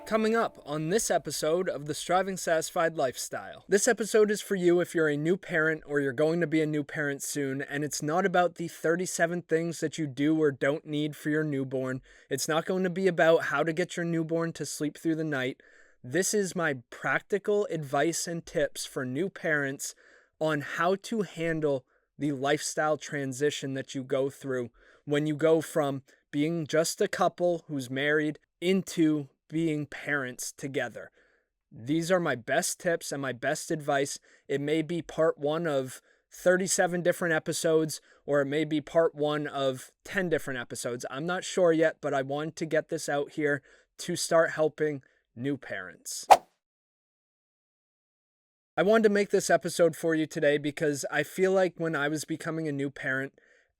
Coming up on this episode of the Striving Satisfied Lifestyle. This episode is for you if you're a new parent or you're going to be a new parent soon, and it's not about the 37 things that you do or don't need for your newborn. It's not going to be about how to get your newborn to sleep through the night. This is my practical advice and tips for new parents on how to handle the lifestyle transition that you go through when you go from being just a couple who's married into being parents together. These are my best tips and my best advice. It may be part one of 37 different episodes, or it may be part one of 10 different episodes. I'm not sure yet, but I wanted to get this out here to start helping new parents. I wanted to make this episode for you today because I feel like when I was becoming a new parent,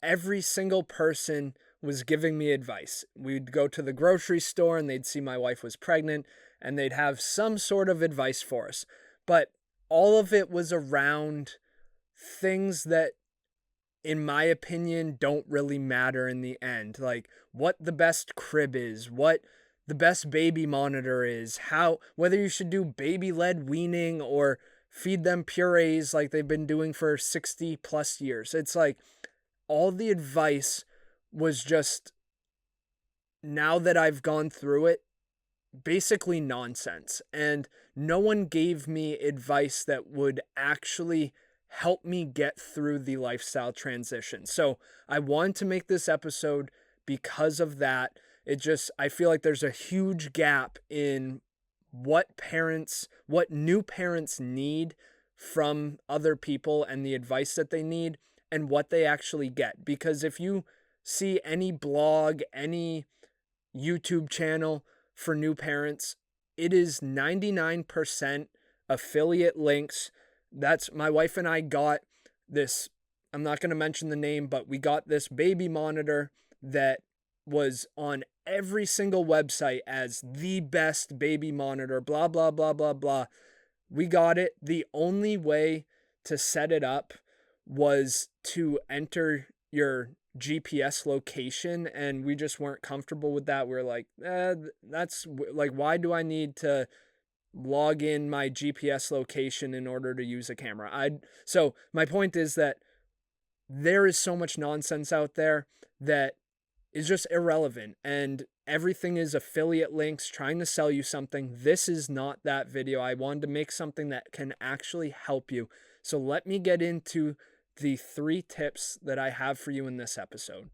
every single person was giving me advice. We'd go to the grocery store and they'd see my wife was pregnant and they'd have some sort of advice for us. But all of it was around things that, in my opinion, don't really matter in the end. Like what the best crib is, what the best baby monitor is, whether you should do baby-led weaning or feed them purees like they've been doing for 60 plus years. It's like all the advice was just, now that I've gone through it, basically nonsense. And no one gave me advice that would actually help me get through the lifestyle transition. So I wanted to make this episode because of that. I feel like there's a huge gap in what new parents need from other people and the advice that they need and what they actually get. Because if you see any blog, any YouTube channel for new parents, it is 99% affiliate links. That's my wife and I got this, I'm not going to mention the name, but we got this baby monitor that was on every single website as the best baby monitor, blah, blah, blah, blah, blah. We got it. The only way to set it up was to enter your GPS location, and we just weren't comfortable with that. We're like, that's like, why do I need to log in my GPS location in order to use a camera? So my point is that there is so much nonsense out there that is just irrelevant, and everything is affiliate links trying to sell you something. This is not that video. I wanted to make something that can actually help you. So let me get into the 3 tips that I have for you in this episode.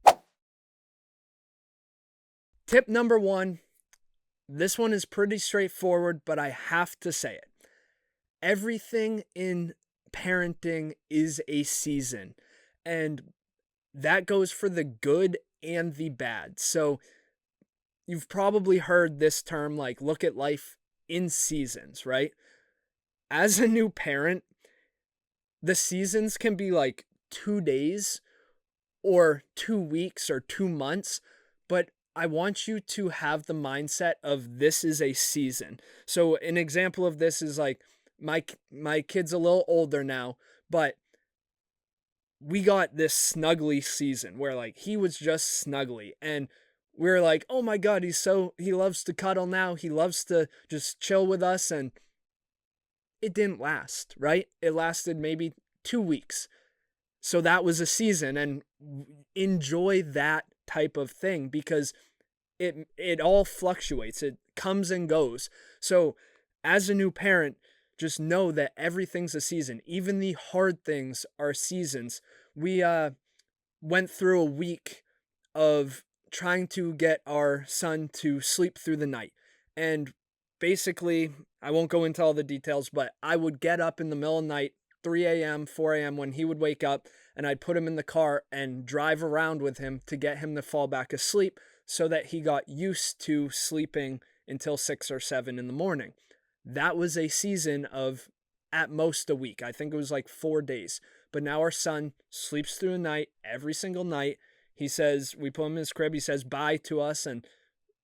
Tip number 1, this one is pretty straightforward, but I have to say it. Everything in parenting is a season, and that goes for the good and the bad. So you've probably heard this term, like, look at life in seasons, right? As a new parent, the seasons can be like 2 days or 2 weeks or 2 months, but I want you to have the mindset of this is a season. So an example of this is like my kid's a little older now, but we got this snuggly season where like he was just snuggly, and we were like, oh my God, he loves to cuddle now. He loves to just chill with us. And it didn't last, right? It lasted maybe 2 weeks. So that was a season, and enjoy that type of thing because it all fluctuates. It comes and goes. So as a new parent, just know that everything's a season. Even the hard things are seasons. We went through a week of trying to get our son to sleep through the night. And basically, I won't go into all the details, but I would get up in the middle of the night, 3 a.m., 4 a.m. when he would wake up, and I'd put him in the car and drive around with him to get him to fall back asleep so that he got used to sleeping until 6 or 7 in the morning. That was a season of at most a week. I think it was like 4 days. But now our son sleeps through the night every single night. He says, we put him in his crib, he says bye to us and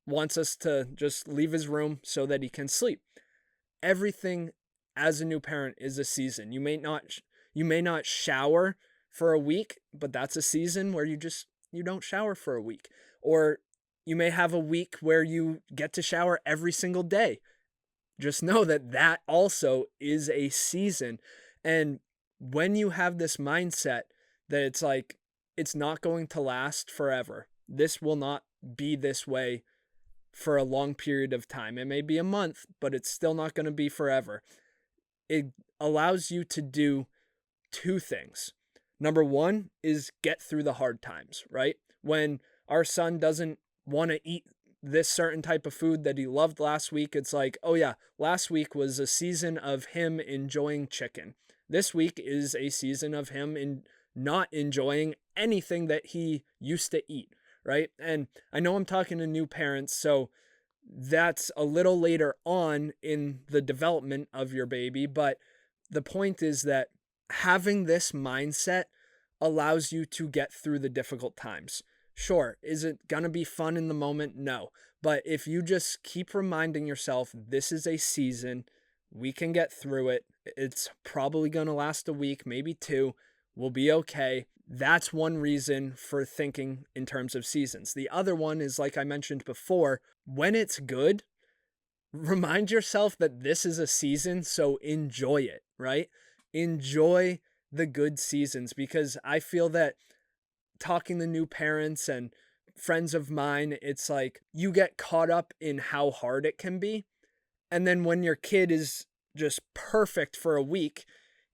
wants us to just leave his room so that he can sleep. Everything as a new parent is a season. You may not shower for a week, but that's a season where you don't shower for a week. Or You may have a week where you get to shower every single day. Just know that that also is a season. And when you have this mindset that it's like, it's not going to last forever, this will not be this way for a long period of time. It may be a month, but it's still not going to be forever. It allows you to do two things. Number one is get through the hard times, right? When our son doesn't want to eat this certain type of food that he loved last week, it's like, oh yeah, last week was a season of him enjoying chicken. This week is a season of him not enjoying anything that he used to eat, right? And I know I'm talking to new parents, so that's a little later on in the development of your baby, but the point is that having this mindset allows you to get through the difficult times. Sure, is it going to be fun in the moment? No. But if you just keep reminding yourself, this is a season, we can get through it. It's probably going to last a week, maybe two. We'll be okay. That's one reason for thinking in terms of seasons. The other one is, like I mentioned before, when it's good, remind yourself that this is a season, so enjoy it, right? Enjoy the good seasons, because I feel that talking to new parents and friends of mine, it's like you get caught up in how hard it can be. And then when your kid is just perfect for a week,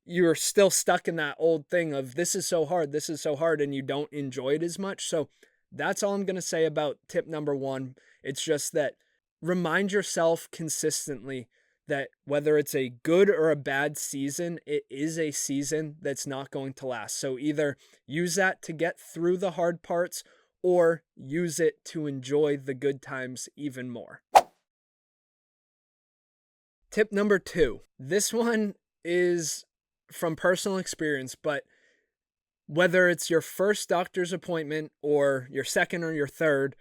you're still stuck in that old thing of this is so hard, and you don't enjoy it as much. So that's all I'm going to say about tip number one. It's just that remind yourself consistently that whether it's a good or a bad season, it is a season that's not going to last. So either use that to get through the hard parts or use it to enjoy the good times even more. Tip number two. This one is from personal experience, but whether it's your first doctor's appointment or your second or your third,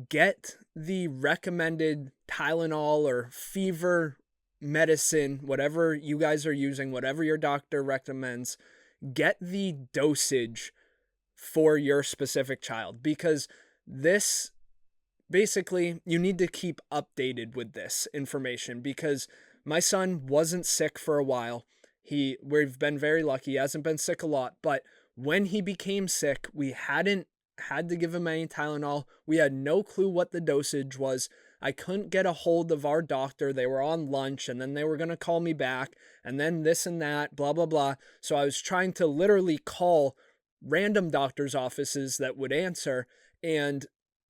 get the recommended Tylenol or fever medicine, whatever you guys are using, whatever your doctor recommends, get the dosage for your specific child, because this basically you need to keep updated with this information, because my son wasn't sick for a while. We've been very lucky. He hasn't been sick a lot, but when he became sick, we hadn't had to give him any Tylenol. We had no clue what the dosage was. I couldn't get a hold of our doctor. They were on lunch, and then they were going to call me back, and then this and that, blah, blah, blah. So I was trying to literally call random doctor's offices that would answer and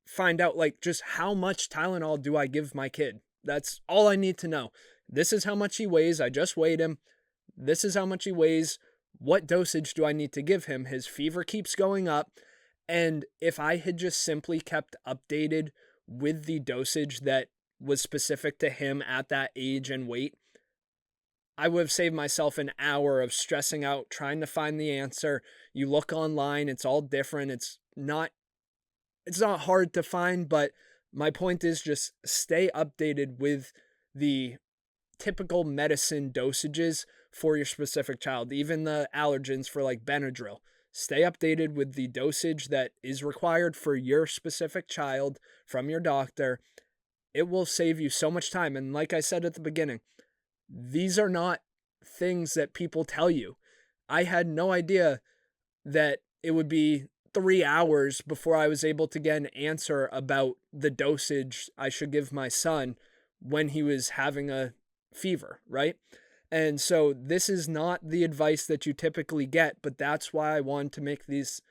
find out, like, just how much Tylenol do I give my kid? That's all I need to know. This is how much he weighs. I just weighed him. This is how much he weighs. What dosage do I need to give him? His fever keeps going up. And if I had just simply kept updated with the dosage that was specific to him at that age and weight, I would have saved myself an hour of stressing out, trying to find the answer. You look online, it's all different. It's not hard to find, but my point is just stay updated with the typical medicine dosages for your specific child, even the allergens for like Benadryl. Stay updated with the dosage that is required for your specific child from your doctor. It will save you so much time. And like I said at the beginning, these are not things that people tell you. I had no idea that it would be 3 hours before I was able to get an answer about the dosage I should give my son when he was having a fever, right? And so this is not the advice that you typically get, but that's why I wanted to make this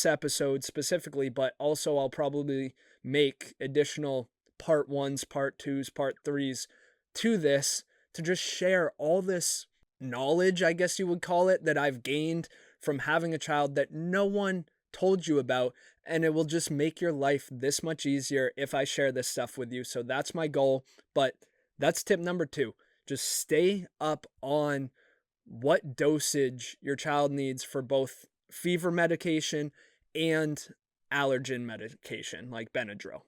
episode specifically, but also I'll probably make additional part ones, part twos, part threes to this to just share all this knowledge, I guess you would call it, that I've gained from having a child that no one told you about, and it will just make your life this much easier if I share this stuff with you. So that's my goal, but that's tip number two. Just stay up on what dosage your child needs for both fever medication and allergen medication like Benadryl.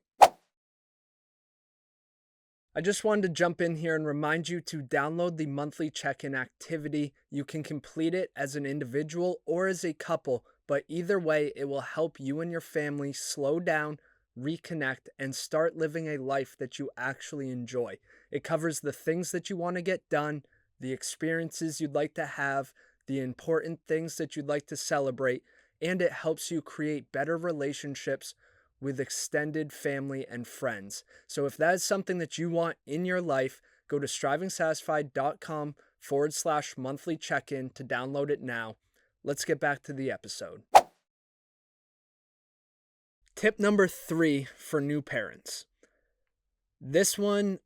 I just wanted to jump in here and remind you to download the monthly check-in activity. You can complete it as an individual or as a couple, but either way, it will help you and your family slow down, reconnect, and start living a life that you actually enjoy. It covers the things that you want to get done, the experiences you'd like to have, the important things that you'd like to celebrate, and it helps you create better relationships with extended family and friends. So if that is something that you want in your life, go to strivingsatisfied.com/monthly check-in to download it now. Let's get back to the episode. Tip number 3 for new parents. This one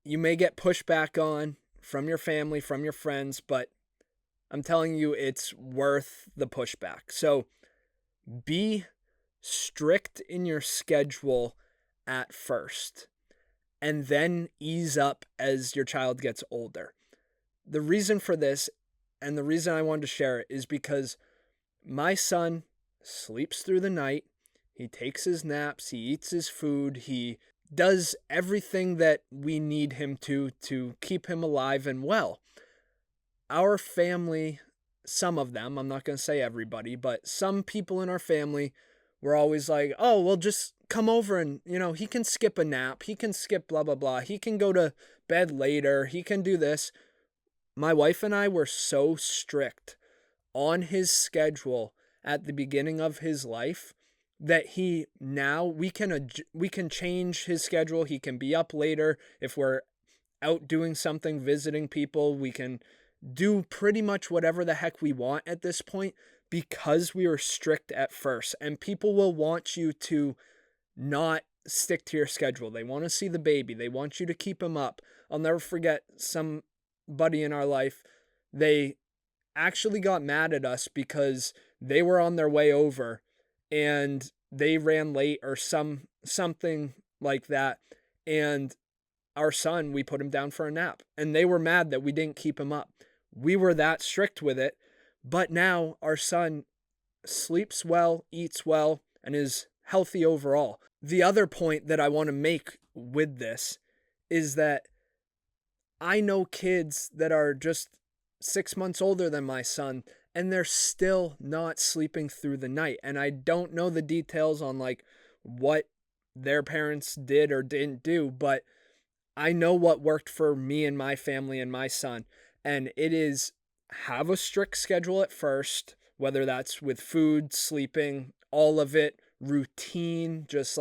you may get pushback on from your family, from your friends, but I'm telling you it's worth the pushback. So be strict in your schedule at first, and then ease up as your child gets older. The reason for this, and the reason I wanted to share it, is because my son sleeps through the night. He takes his naps, he eats his food, he does everything that we need him to keep him alive and well. Our family, some of them, I'm not going to say everybody, but some people in our family were always like, oh, well, just come over and, he can skip a nap, he can skip blah, blah, blah, he can go to bed later, he can do this. My wife and I were so strict on his schedule at the beginning of his life that we can change his schedule. He can be up later. If we're out doing something, visiting people, we can do pretty much whatever the heck we want at this point because we were strict at first. And people will want you to not stick to your schedule. They want to see the baby. They want you to keep him up. I'll never forget somebody in our life. They actually got mad at us because they were on their way over and they ran late or something like that. And our son, we put him down for a nap, and they were mad that we didn't keep him up. We were that strict with it, but now our son sleeps well, eats well, and is healthy overall. The other point that I want to make with this is that I know kids that are just 6 months older than my son, and they're still not sleeping through the night. And I don't know the details on what their parents did or didn't do, but I know what worked for me and my family and my son. And it is have a strict schedule at first, whether that's with food, sleeping, all of it, routine, just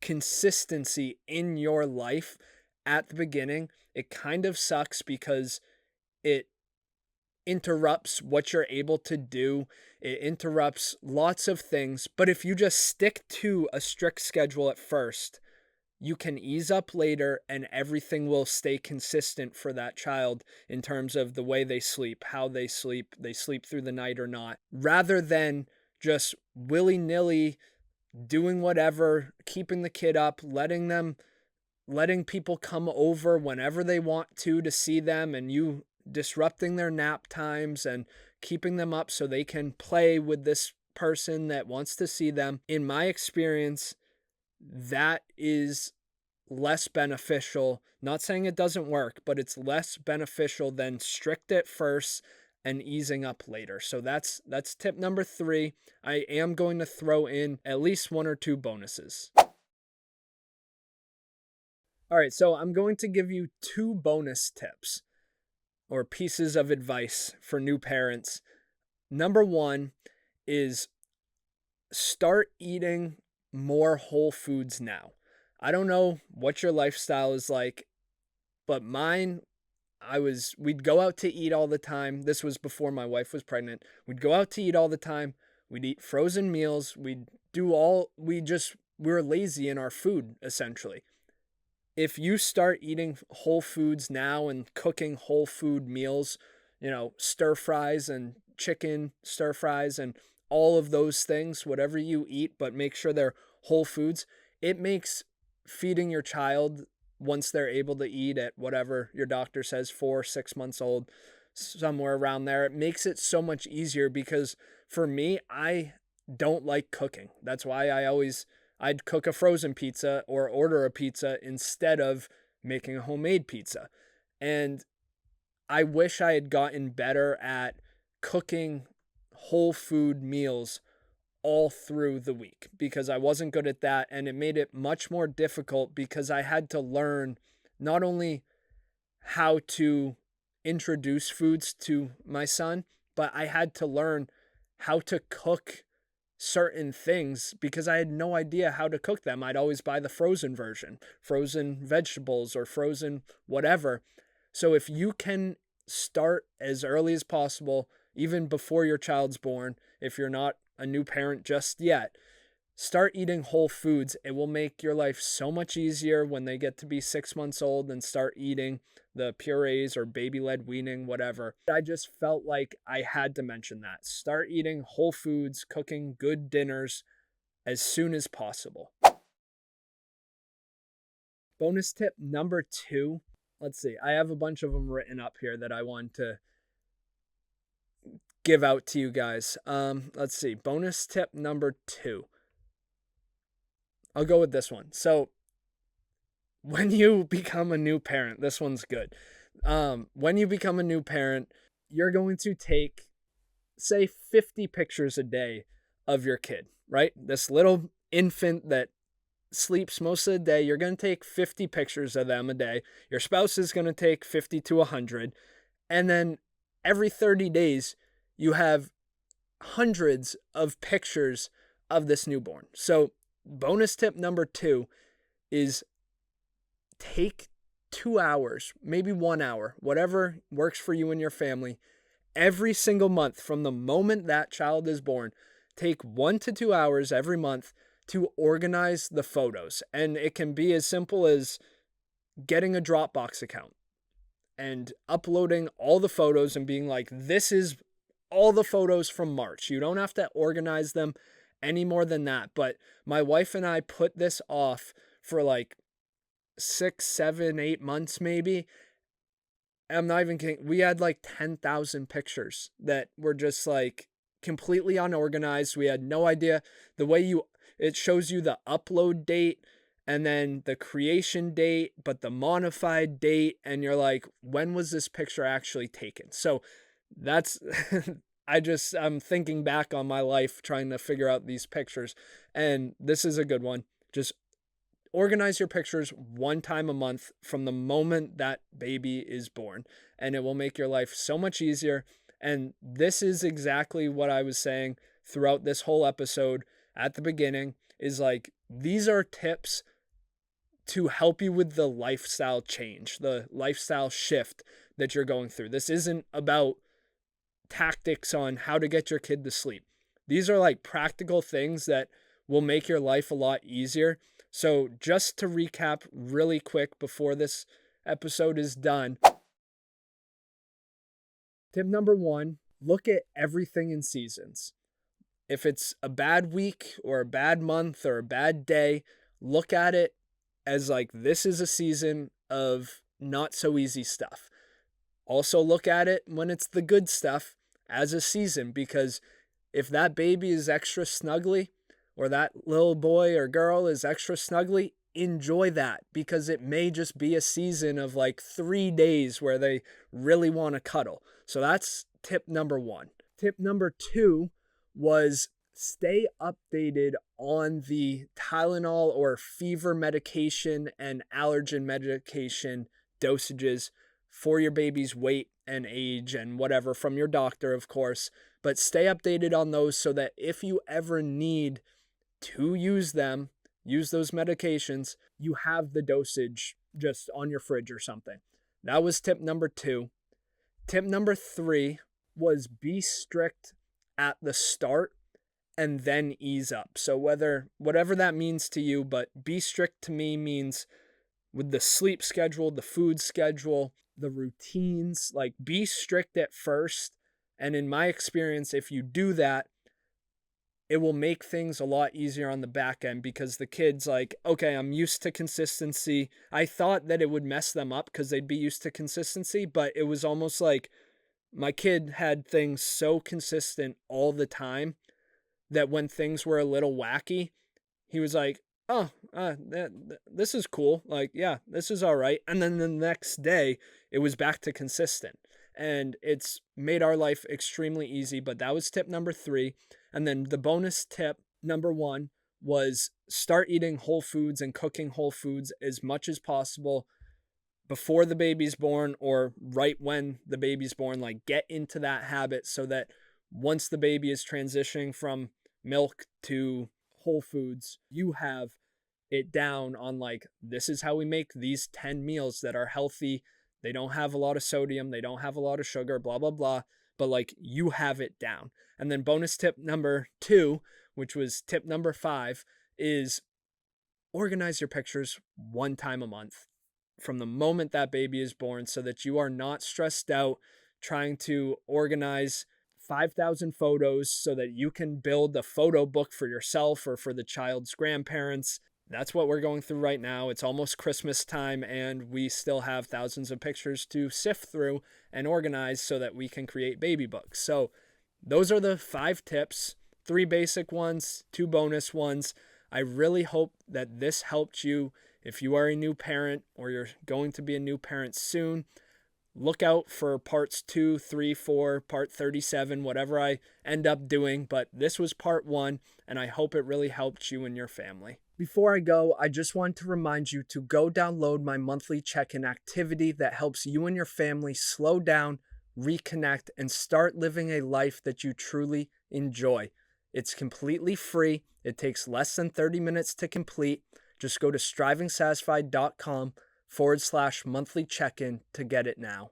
consistency in your life at the beginning. It kind of sucks because it interrupts what you're able to do. It interrupts lots of things. But if you just stick to a strict schedule at first, you can ease up later and everything will stay consistent for that child in terms of the way they sleep, how they sleep through the night or not, rather than just willy-nilly doing whatever, keeping the kid up, letting people come over whenever they want to see them, and you disrupting their nap times and keeping them up so they can play with this person that wants to see them. In my experience, that is less beneficial. Not saying it doesn't work, but it's less beneficial than strict at first and easing up later. So that's tip number 3. I am going to throw in at least 1 or 2 bonuses. All right, so I'm going to give you 2 bonus tips or pieces of advice for new parents. Number 1 is start eating more whole foods now. I don't know what your lifestyle is like, but mine, we'd go out to eat all the time. This was before my wife was pregnant. We'd go out to eat all the time. We'd eat frozen meals. We were lazy in our food, essentially. If you start eating whole foods now and cooking whole food meals, stir fries and chicken stir fries and all of those things, whatever you eat, but make sure they're whole foods, it makes feeding your child once they're able to eat at whatever your doctor says, 4, 6 months old, somewhere around there, it makes it so much easier because for me, I don't like cooking. That's why I'd cook a frozen pizza or order a pizza instead of making a homemade pizza. And I wish I had gotten better at cooking whole food meals all through the week because I wasn't good at that. And it made it much more difficult because I had to learn not only how to introduce foods to my son, but I had to learn how to cook certain things because I had no idea how to cook them. I'd always buy the frozen version, frozen vegetables or frozen whatever. So if you can start as early as possible, even before your child's born, if you're not a new parent just yet, start eating whole foods. It will make your life so much easier when they get to be 6 months old and start eating the purees or baby-led weaning, whatever. I just felt like I had to mention that. Start eating whole foods, cooking good dinners as soon as possible. Bonus tip number 2. Let's see. I have a bunch of them written up here that I want to give out to you guys. Let's see. Bonus tip number 2. I'll go with this one. So when you become a new parent, this one's good. When you become a new parent, you're going to take, say, 50 pictures a day of your kid, right? This little infant that sleeps most of the day, you're going to take 50 pictures of them a day. Your spouse is going to take 50 to 100. And then every 30 days, you have hundreds of pictures of this newborn. So bonus tip number 2 is take 2 hours, maybe 1 hour, whatever works for you and your family, every single month from the moment that child is born. Take 1 to 2 hours every month to organize the photos. And it can be as simple as getting a Dropbox account and uploading all the photos and being like, this is all the photos from March. You don't have to organize them any more than that. But my wife and I put this off for like 6, 7, 8 months maybe. I'm not even kidding. We had like 10,000 pictures that were just like completely unorganized. We had no idea. The way it shows you the upload date and then the creation date, but the modified date, and you're like, when was this picture actually taken? So that's I'm thinking back on my life trying to figure out these pictures, and this is a good one. Just organize your pictures 1 time a month from the moment that baby is born, and it will make your life so much easier. And this is exactly what I was saying throughout this whole episode at the beginning, is like, these are tips to help you with the lifestyle change, the lifestyle shift that you're going through. This isn't about tactics on how to get your kid to sleep. These are like practical things that will make your life a lot easier. So just to recap really quick before this episode is done. Tip number 1, look at everything in seasons. If it's a bad week or a bad month or a bad day, look at it as like, this is a season of not so easy stuff. Also look at it when it's the good stuff as a season, because if that baby is extra snuggly or that little boy or girl is extra snuggly, enjoy that, because it may just be a season of like 3 days where they really want to cuddle. So that's tip number 1. Tip number 2 was stay updated on the Tylenol or fever medication and allergen medication dosages for your baby's weight and age and whatever from your doctor, of course. But stay updated on those so that if you ever need to use those medications, you have the dosage just on your fridge or something. That was tip number 2. Tip number 3 was be strict at the start and then ease up. So whatever that means to you, but be strict to me means with the sleep schedule, the food schedule, the routines, like be strict at first. And in my experience, if you do that, it will make things a lot easier on the back end, because the kid's like, okay, I'm used to consistency. I thought that it would mess them up because they'd be used to consistency, but it was almost like my kid had things so consistent all the time that when things were a little wacky, he was like, oh, this is cool. Like, yeah, this is all right. And then the next day, it was back to consistent. and it's made our life extremely easy. But that was tip number 3. And then the bonus tip number 1 was start eating whole foods and cooking whole foods as much as possible before the baby's born or right when the baby's born. Like, get into that habit so that once the baby is transitioning from milk to whole foods, you have it down on, like, this is how we make these 10 meals that are healthy. They don't have a lot of sodium, they don't have a lot of sugar, blah, blah, blah. But like, you have it down. And then bonus tip number 2, which was tip number 5, is organize your pictures one time a month from the moment that baby is born so that you are not stressed out trying to organize 5,000 photos so that you can build a photo book for yourself or for the child's grandparents. That's what we're going through right now. It's almost Christmas time, and we still have thousands of pictures to sift through and organize so that we can create baby books. So those are the 5 tips, 3 basic ones, 2 bonus ones. I really hope that this helped you. If you are a new parent or you're going to be a new parent soon, look out for parts 2, 3, 4, part 37, whatever I end up doing. But this was part 1, and I hope it really helped you and your family. Before I go, I just want to remind you to go download my monthly check-in activity that helps you and your family slow down, reconnect, and start living a life that you truly enjoy. It's completely free. It takes less than 30 minutes to complete. Just go to strivingsatisfied.com/monthly check-in to get it now.